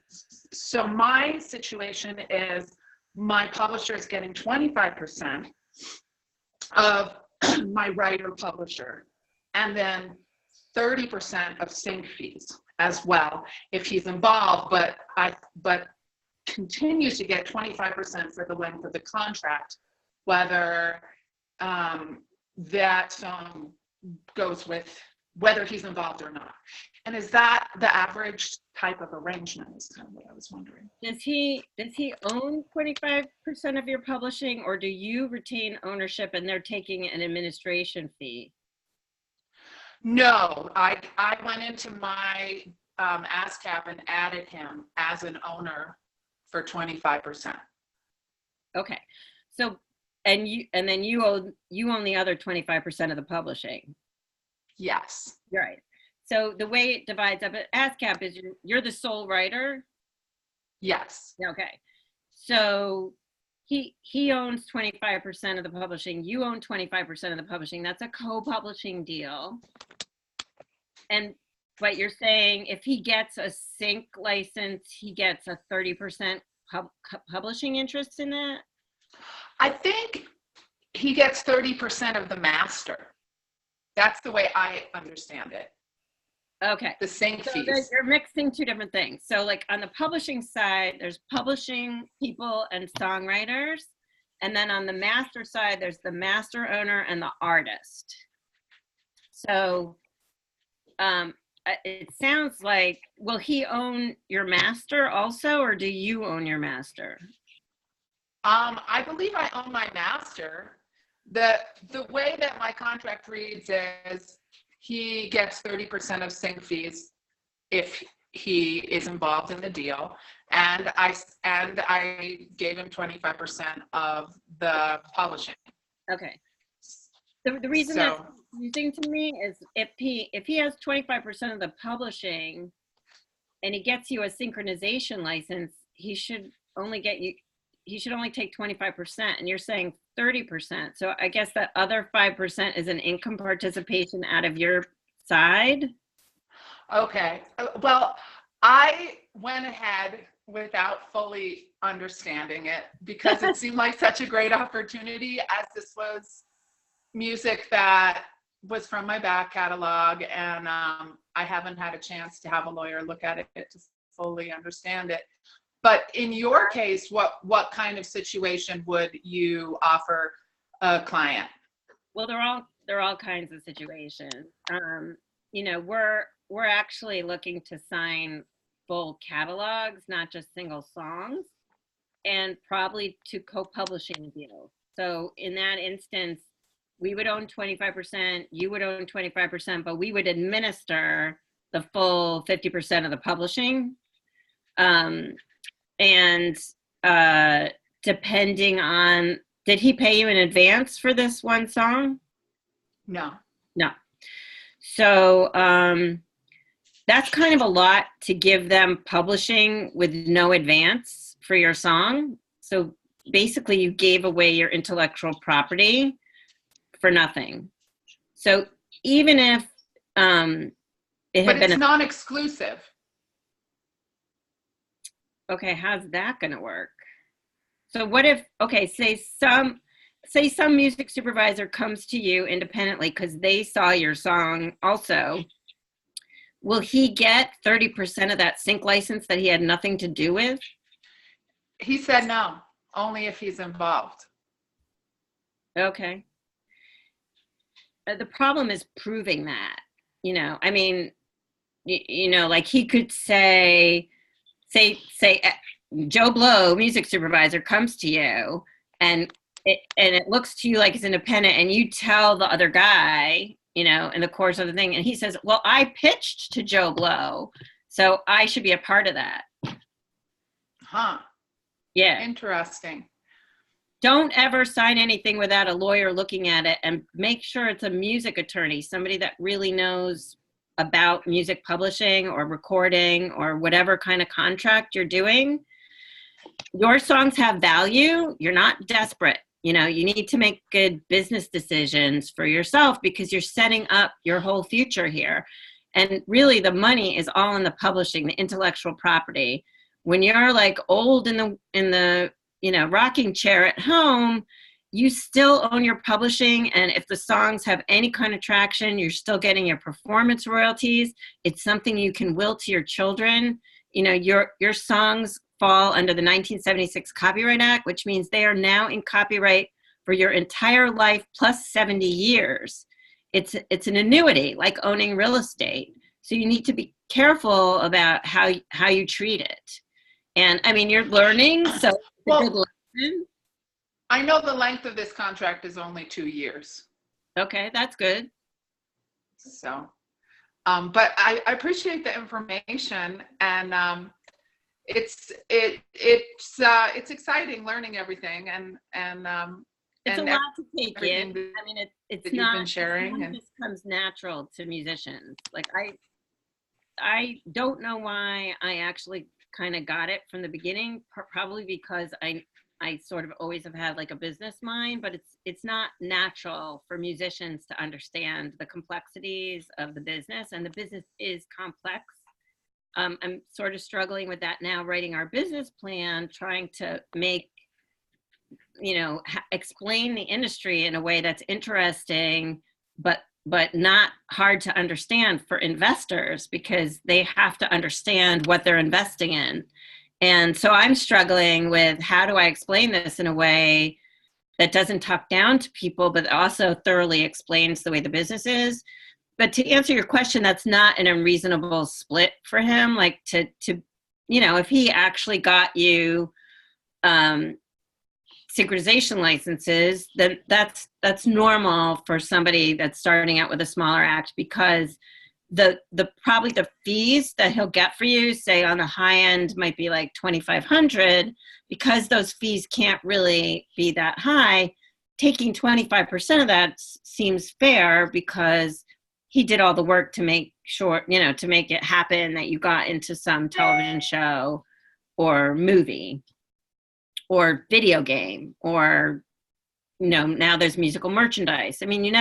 so my situation is my publisher is getting 25% of my writer publisher, and then 30% of sync fees as well if he's involved, but continues to get 25% for the length of the contract, whether that song goes with whether he's involved or not. And is that the average type of arrangement, is kind of what I was wondering. Does he own 25% of your publishing, or do you retain ownership and they're taking an administration fee? No, I went into my ASCAP and added him as an owner for 25%. Okay. So, and then you own the other 25% of the publishing. Yes. Right. So the way it divides up at ASCAP is you're the sole writer. Yes. Okay. So he owns 25% of the publishing. You own 25% of the publishing. That's a co-publishing deal. And But you're saying if he gets a sync license, he gets a 30% publishing interest in that? I think he gets 30% of the master. That's the way I understand it. Okay. The sync So fees. you're mixing two different things. So like on the publishing side, there's publishing people and songwriters. And then on the master side, there's the master owner and the artist. So it sounds like, will he own your master also, or do you own your master? I believe I own my master. The way that my contract reads is he gets 30% of sync fees if he is involved in the deal, and I gave him 25% of the publishing. Okay. The reason that's confusing to me is if he has 25% of the publishing and he gets you a synchronization license, he should only take 25%, and you're saying 30%. So I guess that other 5% is an income participation out of your side. Okay. Well, I went ahead without fully understanding it because it seemed like such a great opportunity, as this was music that was from my back catalog, and I haven't had a chance to have a lawyer look at it to fully understand it. But in your case, what kind of situation would you offer a client? Well, they're all kinds of situations. You know, we're actually looking to sign full catalogs, not just single songs, and probably to co-publishing deals. So in that instance, we would own 25%, you would own 25%, but we would administer the full 50% of the publishing. And depending on, did he pay you in advance for this one song? No. No. So that's kind of a lot to give them publishing with no advance for your song. So basically you gave away your intellectual property for nothing. So even if it had been it's non-exclusive. Okay, how's that going to work? So what if, okay, say some music supervisor comes to you independently because they saw your song also. Will he get 30% of that sync license that he had nothing to do with? He said no, only if he's involved. Okay. The problem is proving that, you know, I mean, you know, like he could say Joe Blow, music supervisor, comes to you and it looks to you like it's independent, and you tell the other guy, you know, in the course of the thing, and he says, well, I pitched to Joe Blow, so I should be a part of that. Huh. Yeah. Interesting. Don't ever sign anything without a lawyer looking at it, and make sure it's a music attorney, somebody that really knows about music publishing or recording or whatever kind of contract you're doing. Your songs have value. You're not desperate. You know, you need to make good business decisions for yourself because you're setting up your whole future here. And really the money is all in the publishing, the intellectual property. When you're like old in the you know, rocking chair at home, you still own your publishing. And if the songs have any kind of traction, you're still getting your performance royalties. It's something you can will to your children. You know, your songs fall under the 1976 Copyright Act, which means they are now in copyright for your entire life plus 70 years. It's an annuity, like owning real estate. So you need to be careful about how you treat it. And I mean, you're learning, so it's a good lesson. I know the length of this contract is only 2 years. Okay, that's good. So, but I appreciate the information, and it's exciting learning everything, and it's a lot to take in. I mean, it's that not. You've been sharing, and this comes natural to musicians. Like I don't know why I actually kind of got it from the beginning. Probably because I sort of always have had like a business mind, but it's not natural for musicians to understand the complexities of the business, and the business is complex. I'm sort of struggling with that now, writing our business plan, trying to make, explain the industry in a way that's interesting, but not hard to understand for investors, because they have to understand what they're investing in. And so I'm struggling with, how do I explain this in a way that doesn't talk down to people, but also thoroughly explains the way the business is. But to answer your question, that's not an unreasonable split for him. Like to if he actually got you synchronization licenses, then that's normal for somebody that's starting out with a smaller act, because the probably the fees that he'll get for you, say on the high end, might be like $2,500, because those fees can't really be that high. Taking 25% of that seems fair, because he did all the work to make sure, to make it happen that you got into some television show or movie or video game, or now there's musical merchandise. I mean,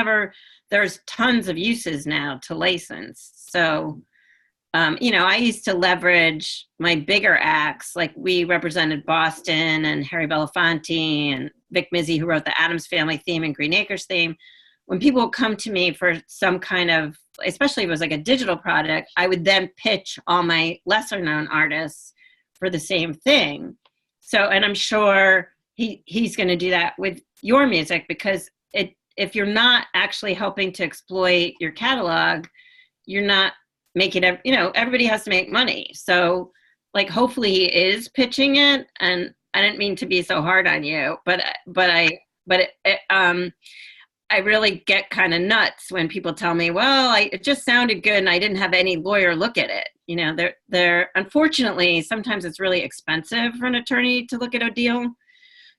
there's tons of uses now to license. So, I used to leverage my bigger acts. Like, we represented Boston and Harry Belafonte and Vic Mizzy, who wrote the Addams Family theme and Green Acres theme. When people would come to me for some kind of, especially if it was like a digital product, I would then pitch all my lesser known artists for the same thing. So, and I'm sure he's going to do that with your music, because if you're not actually helping to exploit your catalog, you're not making it, everybody has to make money. So, like, hopefully he is pitching it. And I didn't mean to be so hard on you, but I really get kind of nuts when people tell me, well, it just sounded good and I didn't have any lawyer look at it. They're unfortunately, sometimes it's really expensive for an attorney to look at a deal.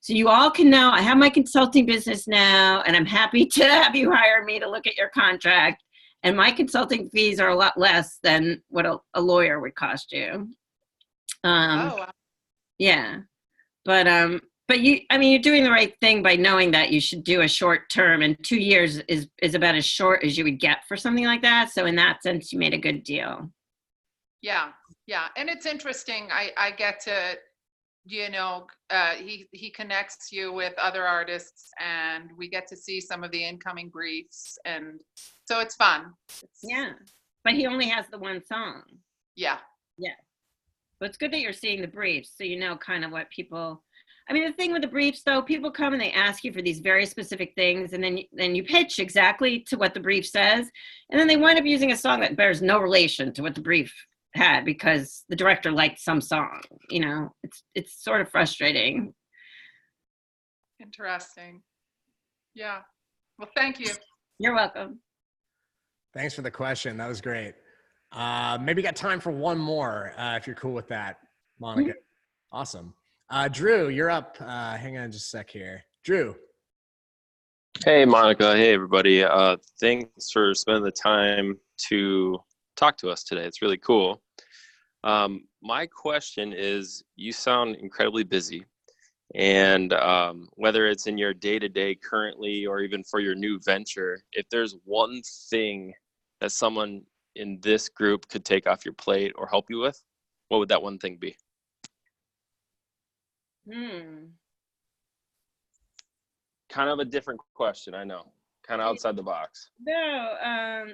So you all can know, I have my consulting business now, and I'm happy to have you hire me to look at your contract. And my consulting fees are a lot less than what a lawyer would cost you. Yeah. But you're doing the right thing by knowing that you should do a short term, and 2 years is about as short as you would get for something like that. So in that sense, you made a good deal. Yeah. And it's interesting. I get to, he connects you with other artists, and we get to see some of the incoming briefs. And so it's fun. Yeah. But he only has the one song. Yeah. But it's good that you're seeing the briefs, so you know kind of what people. I mean, the thing with the briefs, though, people come and they ask you for these very specific things, and then you pitch exactly to what the brief says, and then they wind up using a song that bears no relation to what the brief had, because the director liked some song. It's sort of frustrating. Interesting. Yeah. Well, thank you. You're welcome. Thanks for the question. That was great. Maybe got time for one more, if you're cool with that, Monica. Mm-hmm. Awesome. Drew, you're up. Hang on just a sec here. Drew. Hey, Monica. Hey, everybody. Thanks for spending the time to talk to us today. It's really cool. My question is, you sound incredibly busy. And whether it's in your day-to-day currently or even for your new venture, if there's one thing that someone in this group could take off your plate or help you with, what would that one thing be? Kind of a different question, I know. Kind of outside the box. No,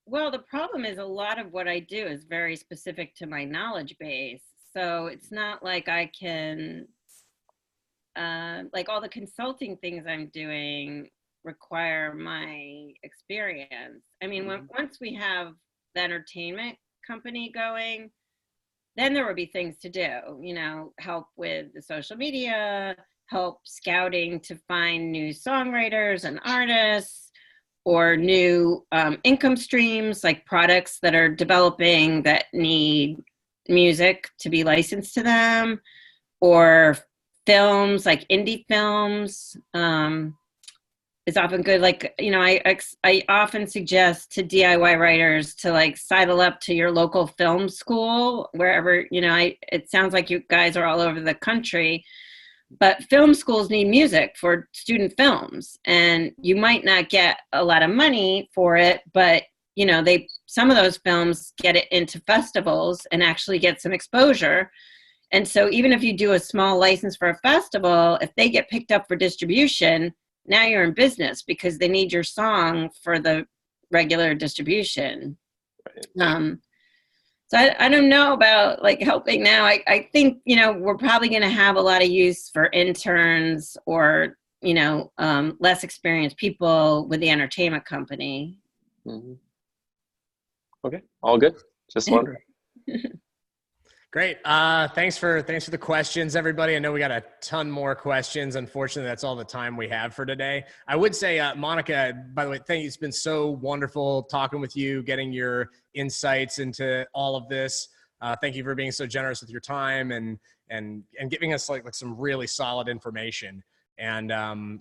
well, the problem is a lot of what I do is very specific to my knowledge base. So it's not like I can, like all the consulting things I'm doing require my experience. I mean, once we have the entertainment company going, then there would be things to do, help with the social media, help scouting to find new songwriters and artists, or new income streams, like products that are developing that need music to be licensed to them, or films, like indie films. Is often good. Like, I often suggest to DIY writers to like sidle up to your local film school, wherever, it sounds like you guys are all over the country, but film schools need music for student films, and you might not get a lot of money for it, but you know, some of those films get it into festivals and actually get some exposure. And so even if you do a small license for a festival, if they get picked up for distribution, now you're in business because they need your song for the regular distribution. So I don't know about like helping now. I think, you know, we're probably going to have a lot of use for interns or, you know, less experienced people with the entertainment company. Mm-hmm. Okay, all good. Just wondering. Great. Thanks for the questions, everybody. I know we got a ton more questions. Unfortunately, that's all the time we have for today. I would say, Monica, by the way, thank you. It's been so wonderful talking with you, getting your insights into all of this. Thank you for being so generous with your time and giving us like some really solid information. And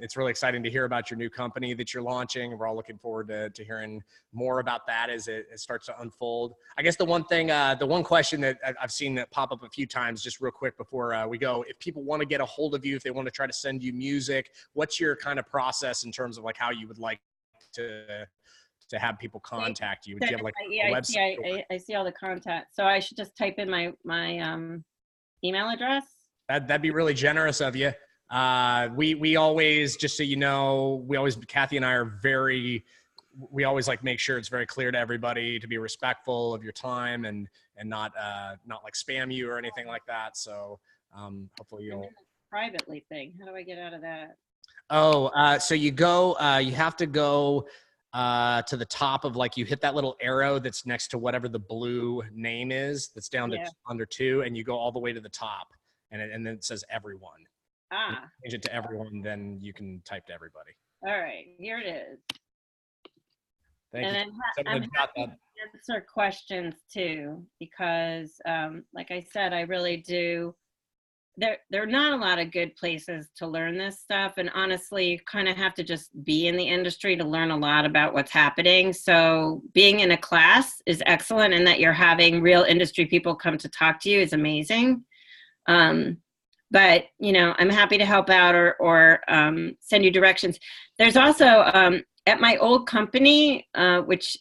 it's really exciting to hear about your new company that you're launching. We're all looking forward to hearing more about that as it starts to unfold. I guess the one thing, the one question that I've seen that pop up a few times, just real quick before we go, if people want to get a hold of you, if they want to try to send you music, what's your kind of process in terms of like how you would like to have people contact you? Do you have like a website? I see all the content. So I should just type in my email address? That'd be really generous of you. We always, just so you know, Kathy and I are we always like make sure it's very clear to everybody to be respectful of your time and not like spam you or anything like that. So, hopefully you'll privately thing. How do I get out of that? Oh, so you have to go, to the top of like, you hit that little arrow that's next to whatever the blue name is, that's down to under 2, and you go all the way to the top and then it says everyone. Change it to everyone, then you can type to everybody. All right, here it is. Thank you. I'm happy to answer questions too, because like I said, I really do. There are not a lot of good places to learn this stuff, and honestly, you kind of have to just be in the industry to learn a lot about what's happening. So being in a class is excellent, and that you're having real industry people come to talk to you is amazing. But, you know, I'm happy to help out or send you directions. There's also, at my old company, which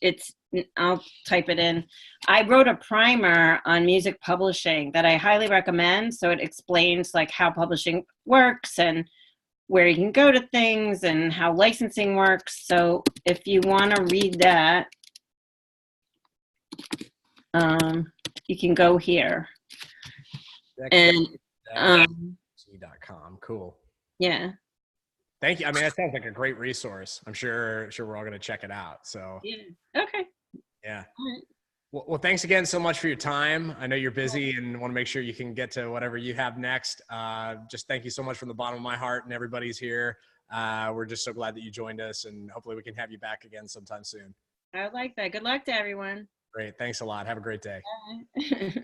I'll type it in, I wrote a primer on music publishing that I highly recommend. So it explains like how publishing works and where you can go to things and how licensing works. So if you want to read that, you can go here. And .com. Cool. Yeah. Thank you. I mean, that sounds like a great resource. I'm sure we're all going to check it out. So yeah. Okay. Yeah. Well, thanks again so much for your time. I know you're busy and want to make sure you can get to whatever you have next. Just thank you so much from the bottom of my heart, and everybody's here. We're just so glad that you joined us, and hopefully we can have you back again sometime soon. I like that. Good luck to everyone. Great. Thanks a lot. Have a great day. Bye.